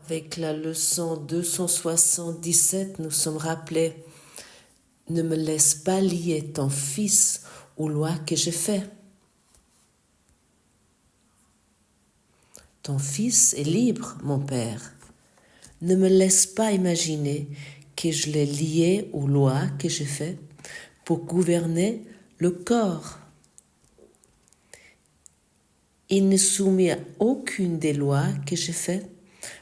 Avec la leçon 277, nous sommes rappelés « Ne me laisse pas lier ton fils aux lois que j'ai faites. » Ton fils est libre, mon père. Ne me laisse pas imaginer que je l'ai lié aux lois que j'ai faites pour gouverner le corps. Il n'est soumis à aucune des lois que j'ai faites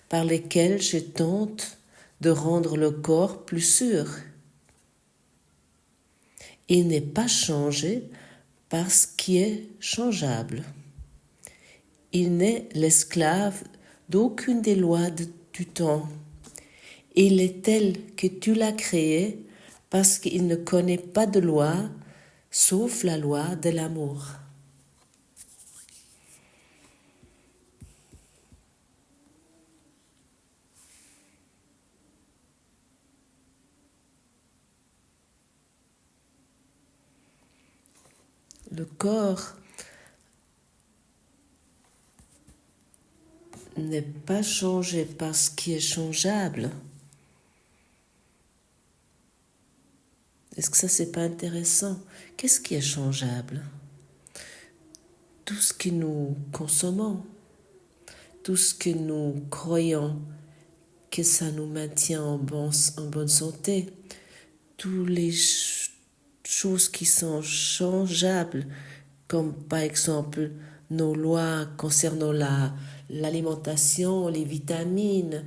par lesquelles je tente de rendre le corps plus sûr. Il n'est pas changé par ce qui est changeable. Il n'est l'esclave d'aucune des lois du temps. Il est tel que tu l'as créé parce qu'il ne connaît pas de loi sauf la loi de l'amour. Le corps n'est pas changé par ce qui est changeable. Est-ce que ça, c'est pas intéressant? Qu'est-ce qui est changeable? Tout ce que nous consommons, tout ce que nous croyons que ça nous maintient en bonne santé, toutes les choses qui sont changeables, comme par exemple nos lois concernant l'alimentation, les vitamines,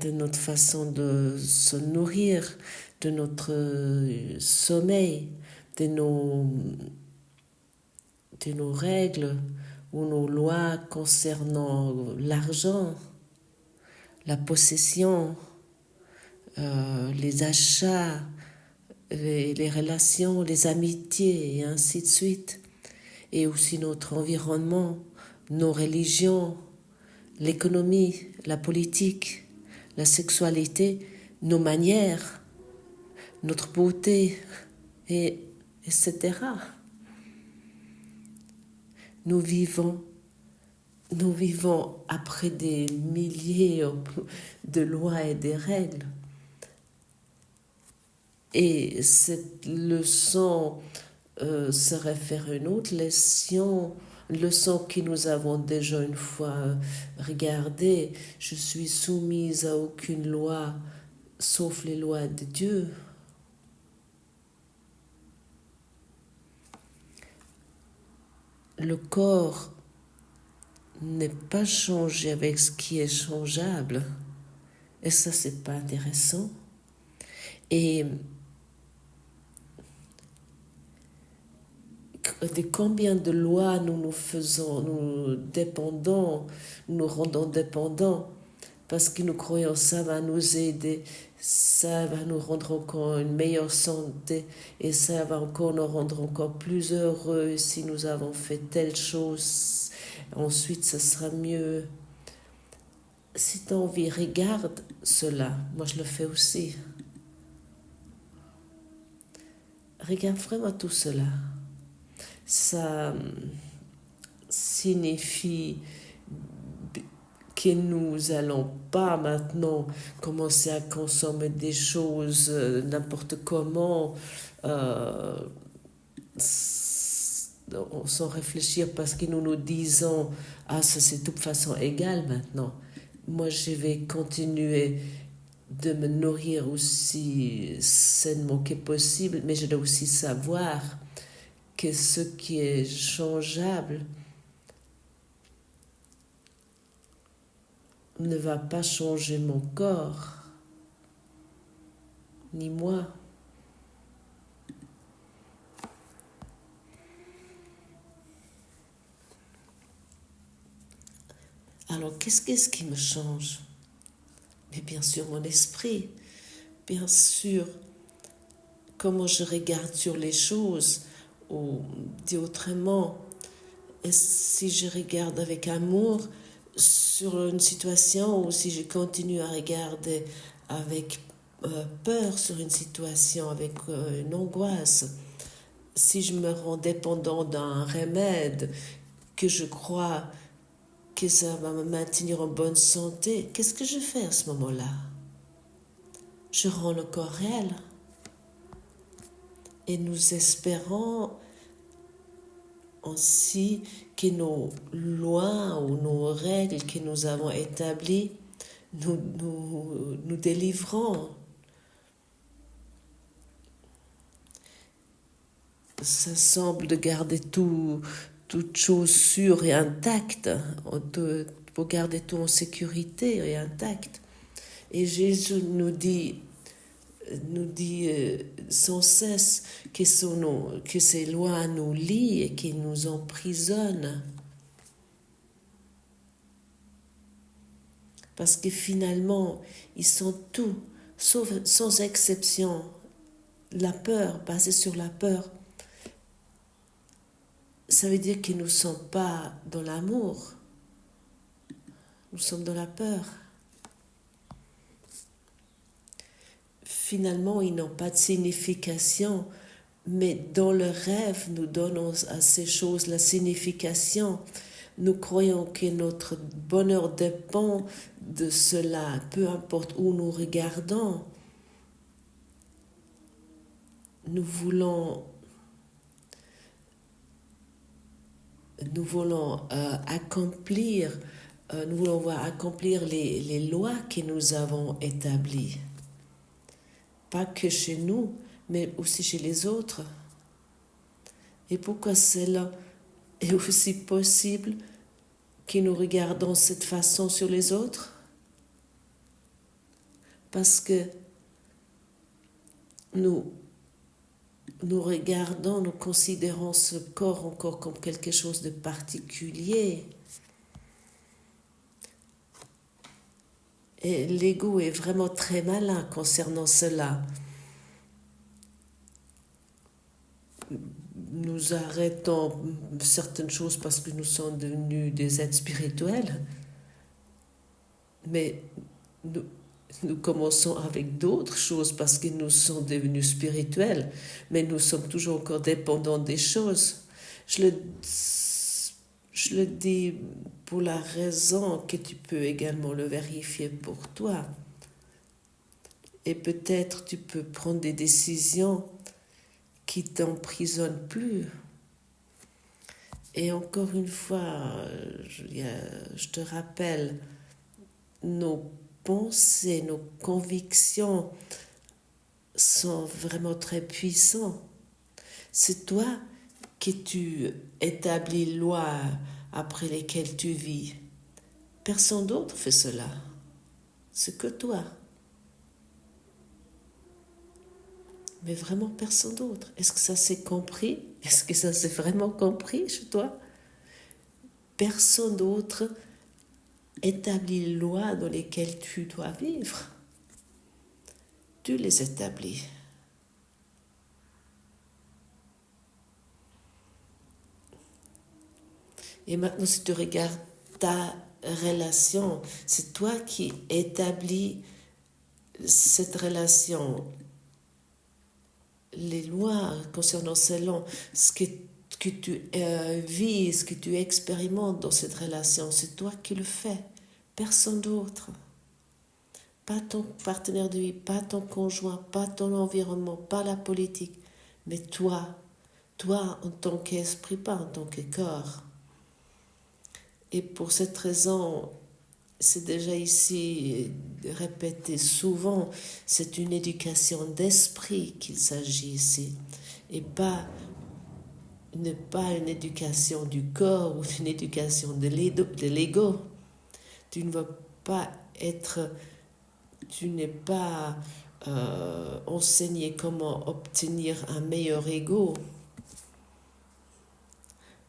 de notre façon de se nourrir, de notre sommeil, de nos règles ou nos lois concernant l'argent, la possession, les achats, les relations, les amitiés et ainsi de suite, et aussi notre environnement, nos religions, l'économie, la politique, la sexualité, nos manières, notre beauté, etc. Nous vivons après des milliers de lois et des règles. Et cette leçon se réfère à une autre leçon que nous avons déjà une fois regardée. Je suis soumise à aucune loi sauf les lois de Dieu. Le corps n'est pas changé avec ce qui est changeable. Et ça, c'est pas intéressant. Et de combien de lois nous faisons, nous rendons dépendants, parce que nous croyons que ça va nous aider, ça va nous rendre encore une meilleure santé, et ça va encore nous rendre encore plus heureux si nous avons fait telle chose. Ensuite, ce sera mieux. Si tu as envie, regarde cela. Moi, je le fais aussi. Regarde vraiment tout cela. Ça signifie que nous allons pas maintenant commencer à consommer des choses n'importe comment sans réfléchir parce que nous nous disons ça c'est de toute façon égal maintenant. Moi je vais continuer de me nourrir aussi sainement que possible, mais je dois aussi savoir que ce qui est changeable ne va pas changer mon corps, ni moi. Alors, qu'est-ce qui me change? Mais bien sûr, mon esprit. Bien sûr, comment je regarde sur les choses, ou dit autrement, et si je regarde avec amour sur une situation ou si je continue à regarder avec peur sur une situation, avec une angoisse, si je me rends dépendant d'un remède que je crois que ça va me maintenir en bonne santé, qu'est-ce que je fais à ce moment-là? Je rends le corps réel. Et nous espérons aussi que nos lois ou nos règles que nous avons établies nous délivreront. Ça semble de garder toute chose sûre et intacte, pour garder tout en sécurité et intact. Et Jésus nous dit sans cesse que ces lois nous lient et qui nous emprisonnent. Parce que finalement, ils sont tous, sans exception, la peur, basée sur la peur. Ça veut dire qu'ils ne sont pas dans l'amour. Nous sommes dans la peur. Finalement, ils n'ont pas de signification, mais dans le rêve, nous donnons à ces choses la signification. Nous croyons que notre bonheur dépend de cela, peu importe où nous regardons. Nous voulons accomplir, nous voulons voir accomplir les lois que nous avons établies. Pas que chez nous, mais aussi chez les autres. Et pourquoi cela est aussi possible que nous regardons cette façon sur les autres? Parce que nous regardons, nous considérons ce corps encore comme quelque chose de particulier. Et l'ego est vraiment très malin concernant cela. Nous arrêtons certaines choses parce que nous sommes devenus des êtres spirituels, mais nous commençons avec d'autres choses parce que nous sommes devenus spirituels, mais nous sommes toujours encore dépendants des choses. Je le dis pour la raison que tu peux également le vérifier pour toi. Et peut-être tu peux prendre des décisions qui t'emprisonnent plus. Et encore une fois, je te rappelle, nos pensées, nos convictions sont vraiment très puissants. C'est toi qui tu établis les lois après lesquelles tu vis. Personne d'autre fait cela. C'est que toi. Mais vraiment personne d'autre. Est-ce que ça s'est compris? Est-ce que ça s'est vraiment compris chez toi? Personne d'autre établit les lois dans lesquelles tu dois vivre. Tu les établis. Et maintenant, si tu regardes ta relation, c'est toi qui établis cette relation. Les lois concernant selon ce que tu vis, ce que tu expérimentes dans cette relation, c'est toi qui le fais, personne d'autre. Pas ton partenaire de vie, pas ton conjoint, pas ton environnement, pas la politique, mais toi en tant qu'esprit, pas en tant que corps. Et pour cette raison, c'est déjà ici répété souvent, c'est une éducation d'esprit qu'il s'agit ici, et pas une éducation du corps ou une éducation de l'ego. Tu ne vas pas être, tu n'es pas enseigné comment obtenir un meilleur ego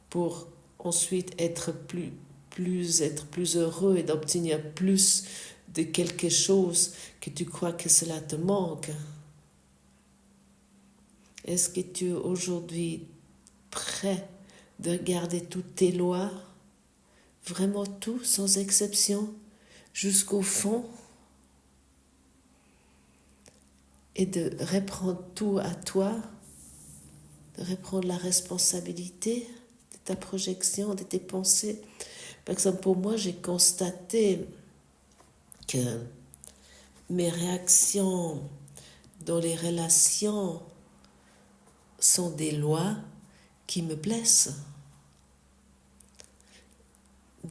pour ensuite être plus heureux et d'obtenir plus de quelque chose que tu crois que cela te manque. Est-ce que tu es aujourd'hui prêt de regarder toutes tes lois, vraiment tout, sans exception, jusqu'au fond, et de reprendre tout à toi, de reprendre la responsabilité de ta projection, de tes pensées, Par exemple, pour moi, j'ai constaté que mes réactions dans les relations sont des lois qui me blessent.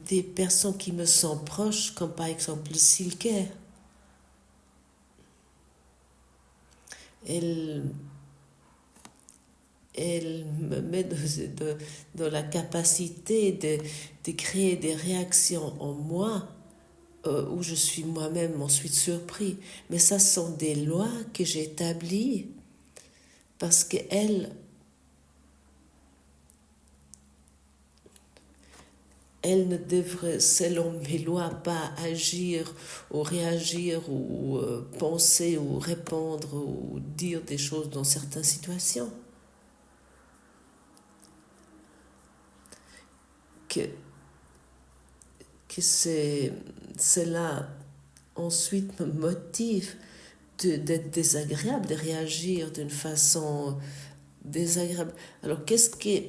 Des personnes qui me sont proches, comme par exemple Silke, elle me met dans la capacité de créer des réactions en moi où je suis moi-même ensuite surpris. Mais ça sont des lois que j'ai établies parce qu'elle ne devrait, selon mes lois, pas agir ou réagir ou penser ou répondre ou dire des choses dans certaines situations. Que cela ensuite me motive d'être désagréable, de réagir d'une façon désagréable. Alors qu'est-ce que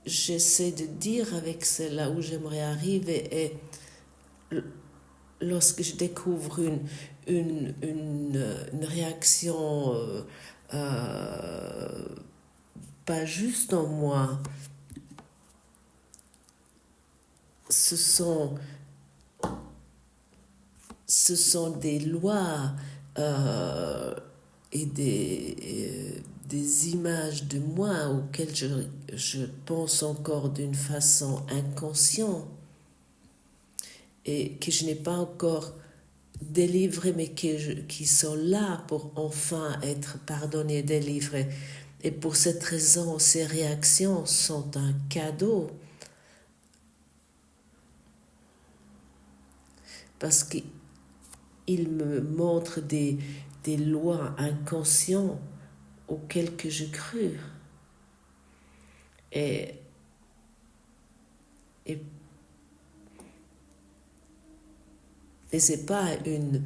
j'essaie de dire avec cela où j'aimerais arriver et lorsque je découvre une réaction pas juste en moi, ce sont des lois et des images de moi auxquelles je pense encore d'une façon inconsciente et que je n'ai pas encore délivré, mais qui sont là pour enfin être pardonnées, délivrées. Et pour cette raison, ces réactions sont un cadeau. Parce qu'il me montre des lois inconscientes auxquelles que je crus. Et c'est pas une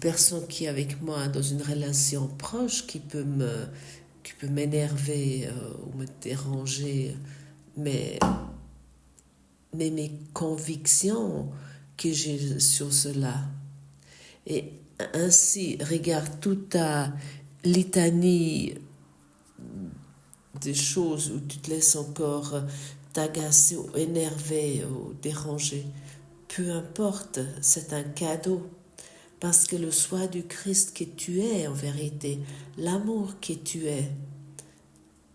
personne qui est avec moi dans une relation proche qui peut m'énerver ou me déranger, mais mes convictions que j'ai sur cela. Et ainsi, regarde toute ta litanie des choses où tu te laisses encore t'agacer ou énerver ou déranger. Peu importe, c'est un cadeau. Parce que le soi du Christ que tu es en vérité, l'amour que tu es,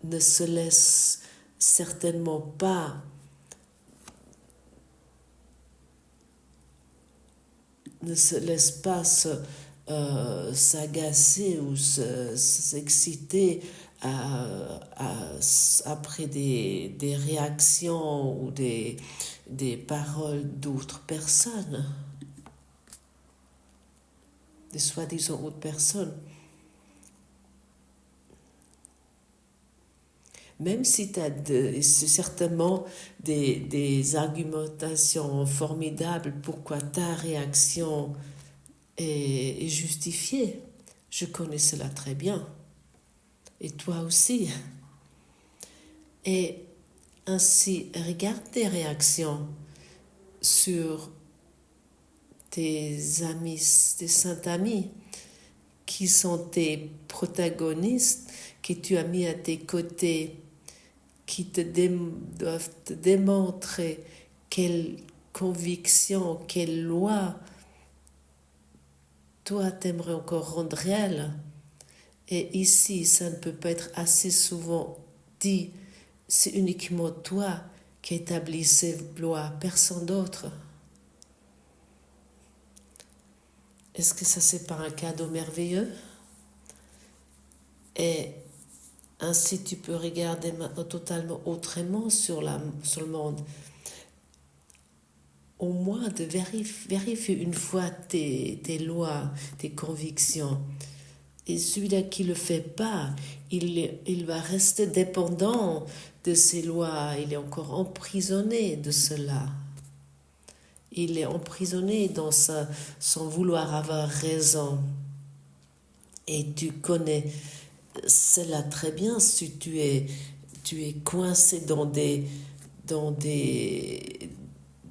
ne se laisse certainement pas s'agacer ou s'exciter après des réactions ou des paroles d'autres personnes, des soi-disant autres personnes. Même si tu as certainement des argumentations formidables pourquoi ta réaction est justifiée. Je connais cela très bien. Et toi aussi. Et ainsi, regarde tes réactions sur tes amis, tes saints amis, qui sont tes protagonistes, que tu as mis à tes côtés, qui doivent te démontrer quelle conviction, quelle loi toi t'aimerais encore rendre réelle. Et ici, ça ne peut pas être assez souvent dit, c'est uniquement toi qui établis ces lois, personne d'autre. Est-ce que ça, c'est pas un cadeau merveilleux? Et ainsi, tu peux regarder maintenant totalement autrement sur le monde. Au moins, de vérifier une fois tes lois, tes convictions. Et celui-là qui ne le fait pas, il va rester dépendant de ces lois. Il est encore emprisonné de cela. Il est emprisonné dans son vouloir avoir raison. Et tu connais cela très bien si tu es coincé dans des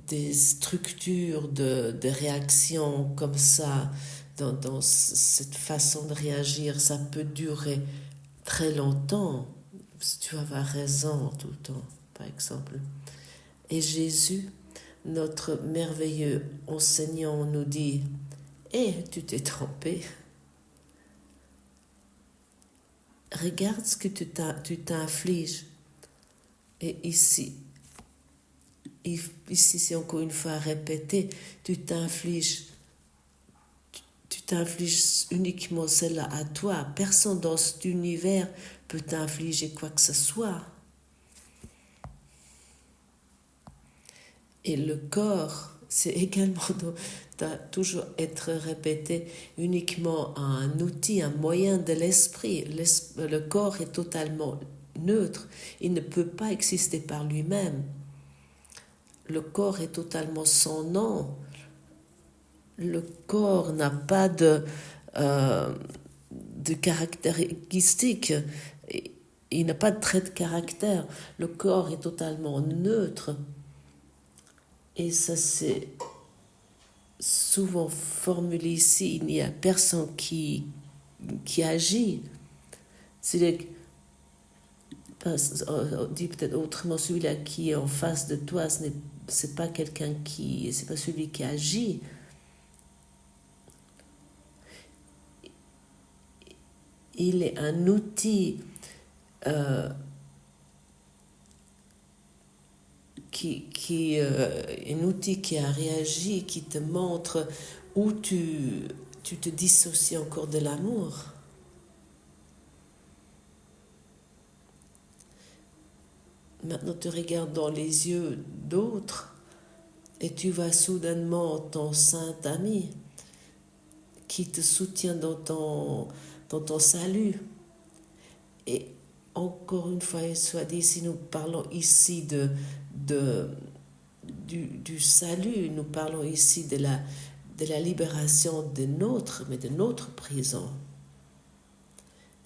des structures de réaction comme ça, dans cette façon de réagir, ça peut durer très longtemps. Si tu vas avoir raison tout le temps, par exemple. Et Jésus, notre merveilleux enseignant, nous dit: Eh, tu t'es trompé. Regarde ce que tu t'infliges. Et ici, c'est encore une fois répété, tu t'infliges uniquement cela à toi. Personne dans cet univers peut t'infliger quoi que ce soit. Et le corps, c'est également doit toujours être répété, uniquement un outil, un moyen de l'esprit. Le corps est totalement neutre. Il ne peut pas exister par lui-même. Le corps est totalement sans nom. Le corps n'a pas de caractéristiques. Il n'a pas de trait de caractère. Le corps est totalement neutre. Et ça, c'est souvent formulé ici. Il n'y a personne qui agit. C'est-à-dire, on dit peut-être autrement, celui-là qui est en face de toi, c'est pas quelqu'un c'est pas celui qui agit. Il est un outil un outil qui a réagi, qui te montre où tu te dissocies encore de l'amour. Maintenant, tu regardes dans les yeux d'autres et tu vois soudainement ton saint ami qui te soutient dans ton salut. Et encore une fois, soit dit, si nous parlons ici du salut, nous parlons ici de la libération de notre prison.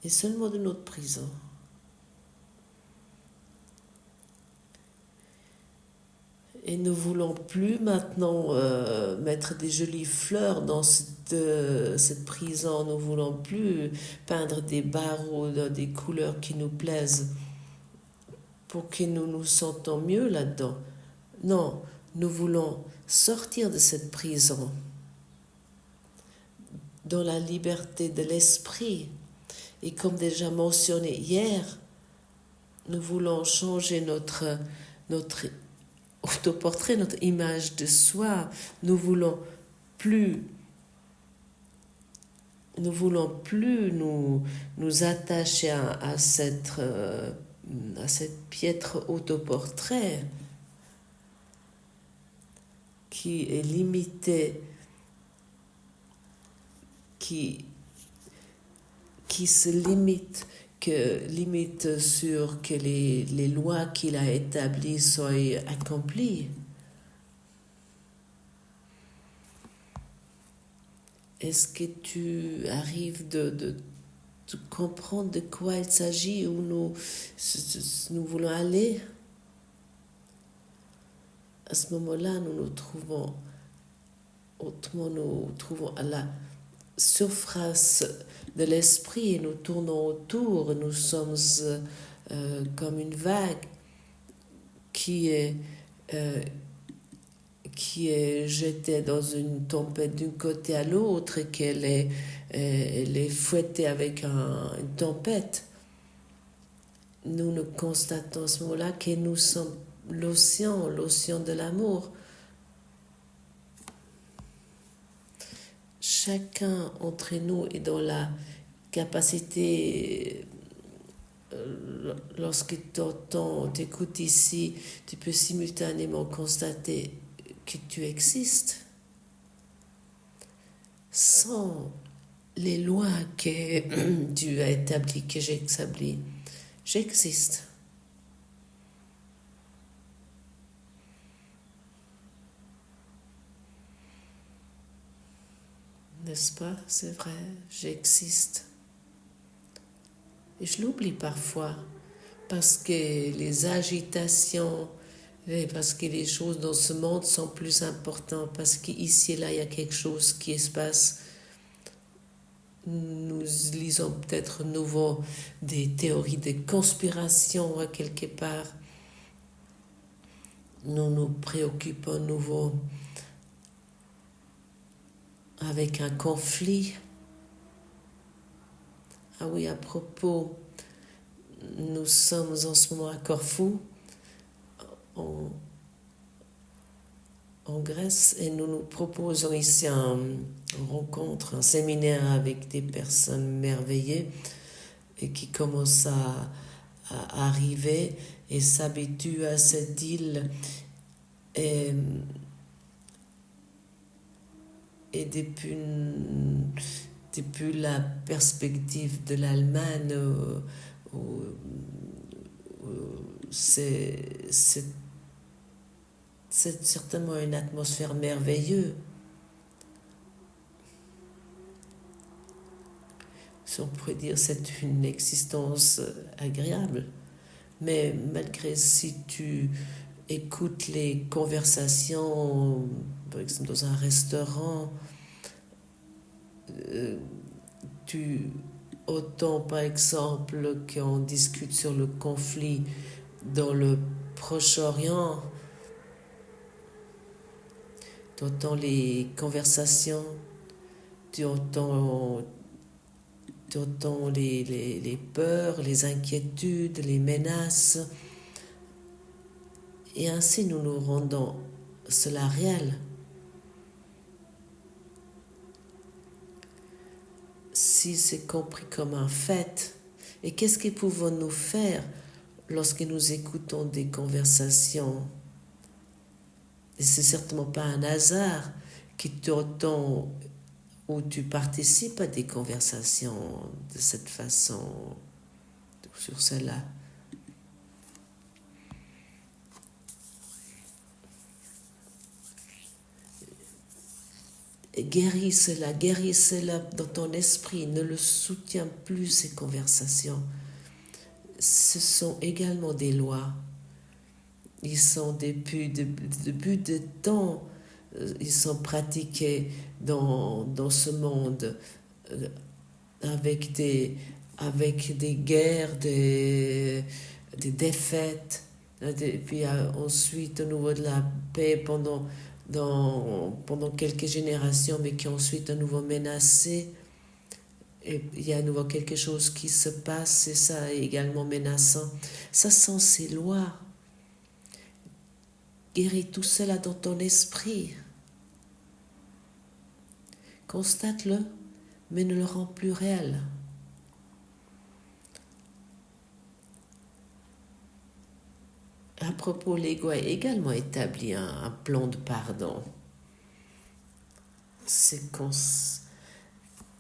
Et seulement de notre prison. Et nous ne voulons plus maintenant mettre des jolies fleurs dans cette prison. Nous ne voulons plus peindre des barreaux des couleurs qui nous plaisent pour que nous nous sentons mieux là-dedans. Non, nous voulons sortir de cette prison dans la liberté de l'esprit. Et comme déjà mentionné hier, nous voulons changer notre autoportrait, notre image de soi. Nous voulons plus nous attacher à cette piètre autoportrait qui est limité, qui se limite sur que les lois qu'il a établies soient accomplies. Est-ce que tu arrives de comprendre de quoi il s'agit, où nous voulons aller? À ce moment-là, nous trouvons à la surface de l'esprit et nous tournons autour. Nous sommes comme une vague qui est jetée dans une tempête d'un côté à l'autre et qu'elle est fouettée avec une tempête. Nous constatons à ce moment-là que nous sommes l'océan de l'amour. Chacun d'entre nous est dans la capacité, lorsque t'écoutes ici, tu peux simultanément constater que tu existes sans les lois que tu as établies, que j'ai établies. J'existe. N'est-ce pas? C'est vrai, j'existe. Et je l'oublie parfois parce que les agitations, Et parce que les choses dans ce monde sont plus importantes, parce qu'ici et là, il y a quelque chose qui se passe. Nous lisons peut-être nouveau des théories de conspiration à quelque part. Nous nous préoccupons nouveau avec un conflit. Ah oui, à propos, nous sommes en ce moment à Corfou, en Grèce, et nous nous proposons ici une rencontre, un séminaire avec des personnes merveilleuses et qui commencent à arriver et s'habituent à cette île. Et depuis la perspective de l'Allemagne, c'est certainement une atmosphère merveilleuse. Si on pourrait dire c'est une existence agréable. Mais malgré si tu écoutes les conversations, par exemple dans un restaurant, autant par exemple qu'on discute sur le conflit dans le Proche-Orient, tu entends les conversations, tu entends les peurs, les inquiétudes, les menaces, et ainsi nous nous rendons cela réel. Si c'est compris comme un fait, et qu'est-ce que pouvons-nous faire lorsque nous écoutons des conversations? Et c'est certainement pas un hasard qui t'entend ou tu participes à des conversations de cette façon, sur cela. Guéris cela dans ton esprit, ne le soutiens plus ces conversations. Ce sont également des lois. Ils sont depuis de temps, ils sont pratiqués dans ce monde avec des guerres, des défaites, et puis ensuite au niveau de la paix pendant quelques générations, mais qui ensuite à nouveau menacées. Et il y a à nouveau quelque chose qui se passe, et ça est également menaçant. Ça sont ces lois. Guéris tout cela dans ton esprit. Constate-le, mais ne le rends plus réel. À propos, l'ego a également établi un plan de pardon.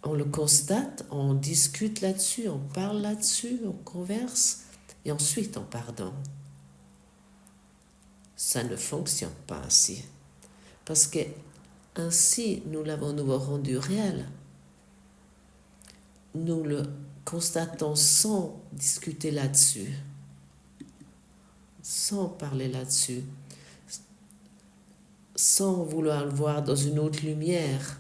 On le constate, on discute là-dessus, on parle là-dessus, on converse, et ensuite on pardonne. Ça ne fonctionne pas ainsi. Parce que ainsi, nous l'avons nouveau rendu réel. Nous le constatons sans discuter là-dessus, sans parler là-dessus, sans vouloir le voir dans une autre lumière.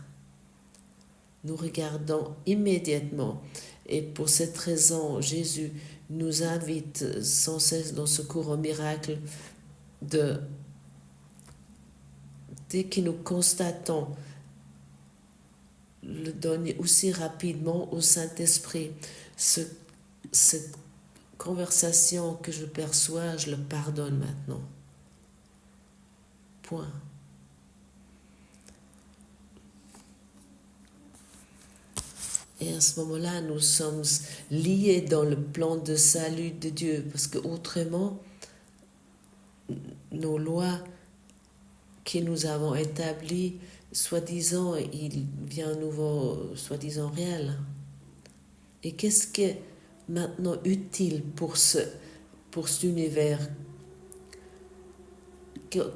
Nous regardons immédiatement. Et pour cette raison, Jésus nous invite sans cesse dans ce cours au miracle dès que nous constatons, le donner aussi rapidement au Saint-Esprit. Cette conversation que je perçois, je le pardonne maintenant. Point. Et à ce moment-là, nous sommes liés dans le plan de salut de Dieu, parce que autrement, nos lois que nous avons établies, soi-disant, il vient à nouveau, soi-disant réel. Et qu'est-ce qui est maintenant utile pour cet univers?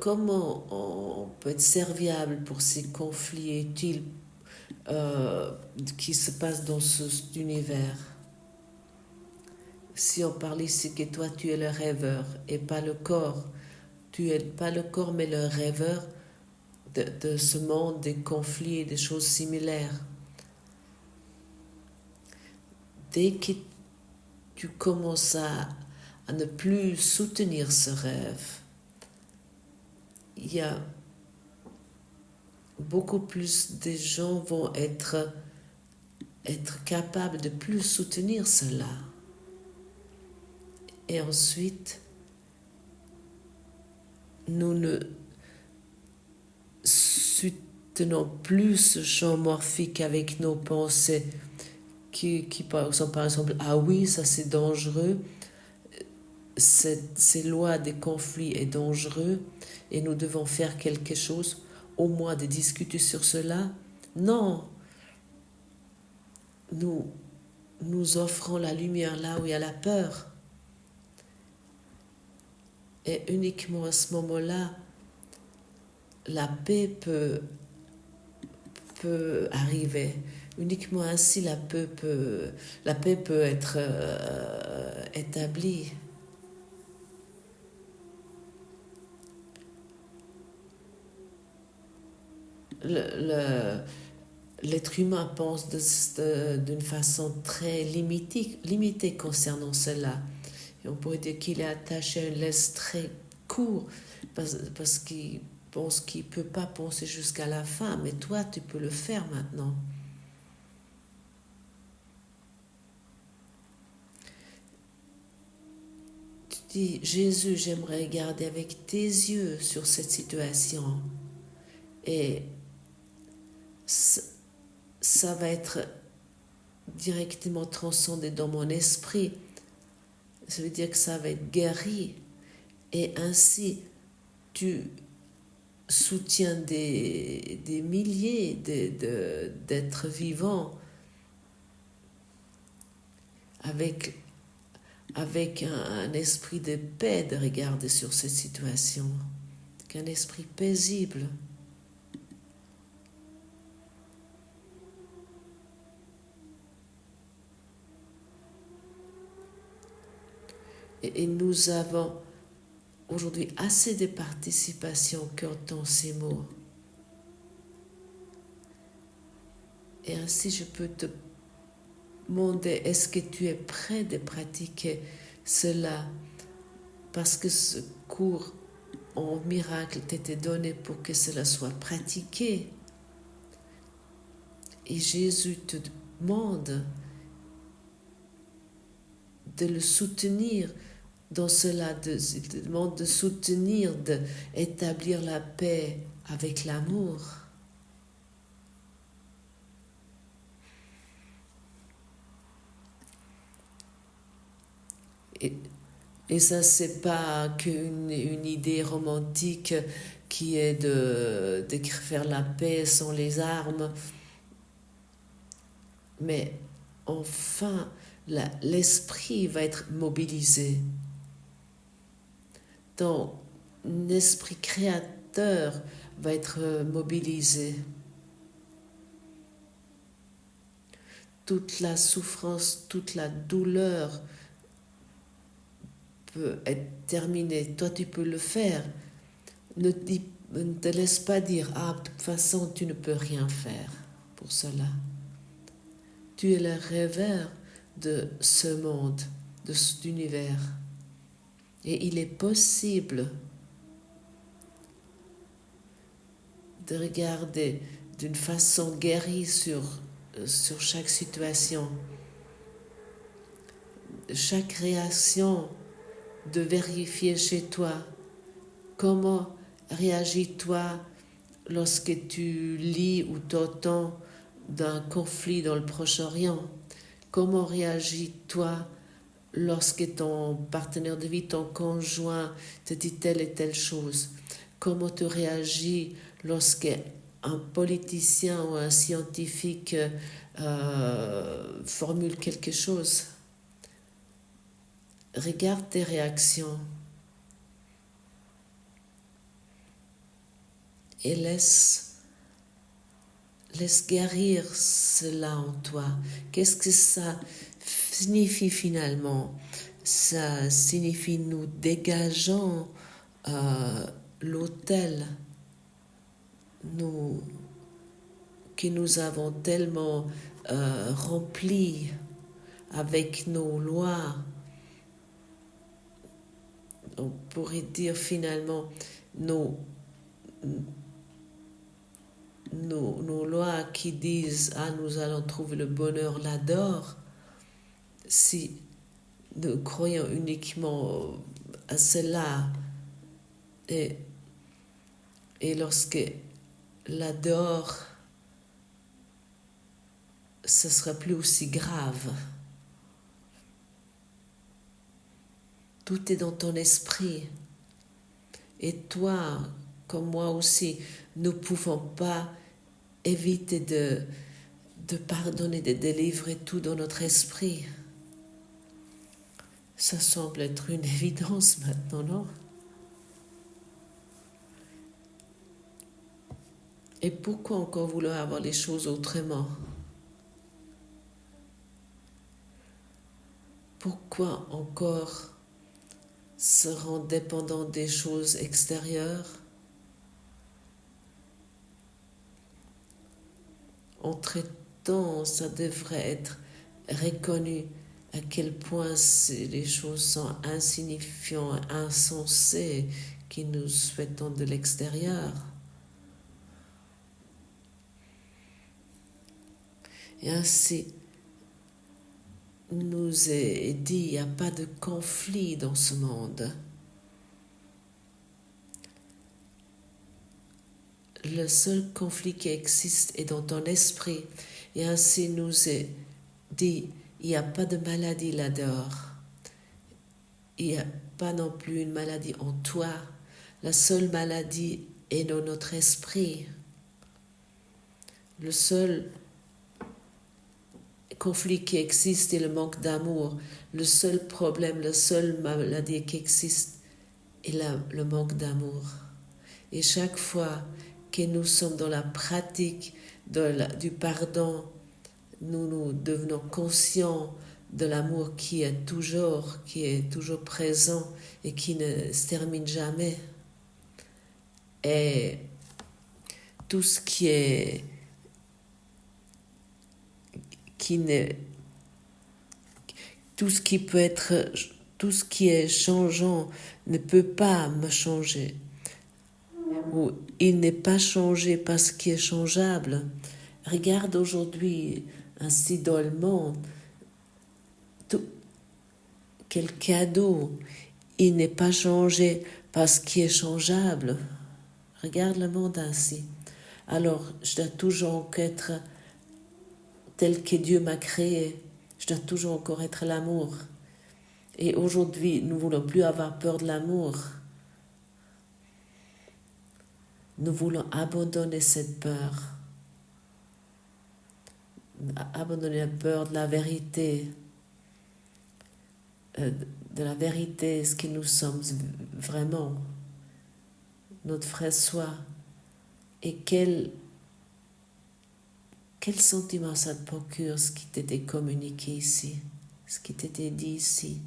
Comment on peut être serviable pour ces conflits utiles qui se passent dans cet univers? Si on parle ici que toi tu es le rêveur et pas le corps, tu es pas le corps, mais le rêveur de ce monde des conflits et des choses similaires. Dès que tu commences à ne plus soutenir ce rêve, il y a beaucoup plus de gens vont être capables de plus soutenir cela. Et ensuite, nous ne soutenons plus ce champ morphique avec nos pensées qui sont par exemple, ah oui, ça c'est dangereux, ces lois des conflits est dangereux et nous devons faire quelque chose, au moins de discuter sur cela. Non, nous offrons la lumière là où il y a la peur. Et uniquement à ce moment-là, la paix peut arriver. Uniquement ainsi, la paix peut être établie. L'être humain pense d'une façon très limitée concernant cela. Et on pourrait dire qu'il est attaché à une laisse très courte parce qu'il pense qu'il ne peut pas penser jusqu'à la fin, mais toi, tu peux le faire maintenant. Tu dis, Jésus, j'aimerais regarder avec tes yeux sur cette situation. Et ça va être directement transcendé dans mon esprit. Ça veut dire que ça va être guéri. Et ainsi, tu soutiens des milliers d'êtres vivants avec un esprit de paix de regarder sur cette situation, un esprit paisible. Et nous avons aujourd'hui assez de participation qui entend ces mots. Et ainsi, je peux te demander, est-ce que tu es prêt de pratiquer cela? Parce que ce cours en miracle t'était donné pour que cela soit pratiqué. Et Jésus te demande de le soutenir dans cela, il te demande de soutenir, d'établir la paix avec l'amour. Et ça, c'est pas qu'une idée romantique qui est de faire la paix sans les armes, mais enfin, l'esprit va être mobilisé. Ton esprit créateur va être mobilisé. Toute la souffrance, toute la douleur peut être terminée. Toi, tu peux le faire. Ne te laisse pas dire, ah, de toute façon, tu ne peux rien faire pour cela. Tu es le rêveur de ce monde, de cet univers. Et il est possible de regarder d'une façon guérie sur chaque situation, chaque réaction, de vérifier chez toi comment réagis-toi lorsque tu lis ou t'entends d'un conflit dans le Proche-Orient. Comment réagis-toi lorsque ton partenaire de vie, ton conjoint te dit telle et telle chose? Comment tu réagis lorsque un politicien ou un scientifique formule quelque chose? Regarde tes réactions et laisse guérir cela en toi. Qu'est-ce que ça signifie finalement? Ça signifie nous dégageons l'autel que nous avons tellement rempli avec nos lois, on pourrait dire finalement nos lois qui disent « Ah, nous allons trouver le bonheur là-dedans », si nous croyons uniquement à cela, et lorsque là-dedans, ce ne sera plus aussi grave. Tout est dans ton esprit. Et toi, comme moi aussi, nous ne pouvons pas éviter de pardonner, de délivrer tout dans notre esprit. Ça semble être une évidence maintenant, non? Et pourquoi encore vouloir avoir les choses autrement? Pourquoi encore se rendre dépendant des choses extérieures? En traitant, ça devrait être reconnu à quel point les choses sont insignifiantes, insensées, que nous souhaitons de l'extérieur. Et ainsi, nous est dit, il n'y a pas de conflit dans ce monde. Le seul conflit qui existe est dans ton esprit. Et ainsi nous est dit, il n'y a pas de maladie là-dedans. Il n'y a pas non plus une maladie en toi. La seule maladie est dans notre esprit. Le seul conflit qui existe est le manque d'amour. Le seul problème, la seule maladie qui existe est le manque d'amour. Et chaque fois que nous sommes dans la pratique du pardon, nous devenons conscients de l'amour qui est toujours présent et qui ne se termine jamais. Et tout ce qui est changeant ne peut pas me changer. Ou il n'est pas changé parce qu'il est changeable. Regarde aujourd'hui ainsi dans le monde, quel cadeau, il n'est pas changé parce qu'il est changeable. Regarde le monde ainsi. Alors, je dois toujours être tel que Dieu m'a créé. Je dois toujours encore être l'amour. Et aujourd'hui, nous ne voulons plus avoir peur de l'amour. Nous voulons abandonner cette peur. Abandonner la peur de la vérité. De la vérité, ce que nous sommes vraiment. Notre vrai soi. Et quel sentiment ça te procure, ce qui t'était communiqué ici, ce qui t'était dit ici.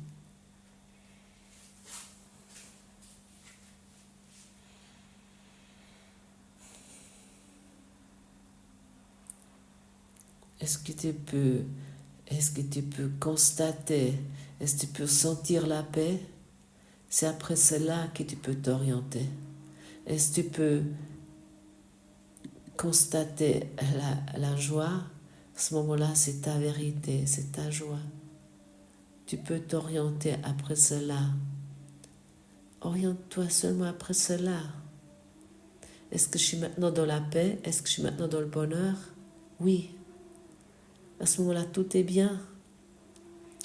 Est-ce que tu peux constater, est-ce que tu peux sentir la paix? C'est après cela que tu peux t'orienter. Est-ce que tu peux constater la joie? À ce moment-là, c'est ta vérité, c'est ta joie. Tu peux t'orienter après cela. Oriente-toi seulement après cela. Est-ce que je suis maintenant dans la paix? Est-ce que je suis maintenant dans le bonheur? Oui. À ce moment-là, tout est bien.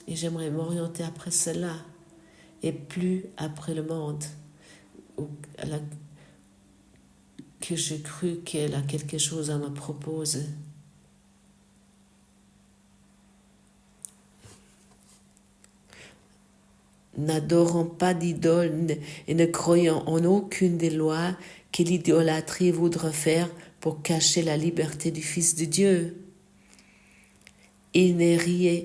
Et j'aimerais m'orienter après cela. Et plus après le monde. Que j'ai cru qu'elle a quelque chose à me proposer. N'adorons pas d'idole et ne croyons en aucune des lois que l'idolâtrie voudrait faire pour cacher la liberté du Fils de Dieu. Il n'est rien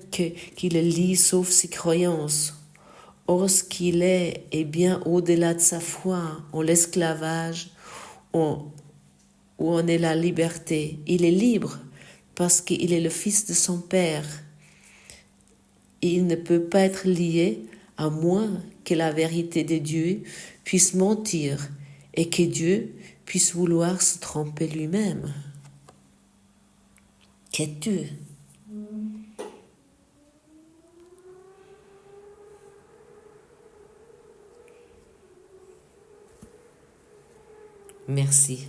qui le lie sauf ses croyances. Or, ce qu'il est bien au-delà de sa foi, en l'esclavage, où on est la liberté. Il est libre parce qu'il est le fils de son Père. Il ne peut pas être lié à moins que la vérité de Dieu puisse mentir et que Dieu puisse vouloir se tromper lui-même. Qu'es-tu? Merci.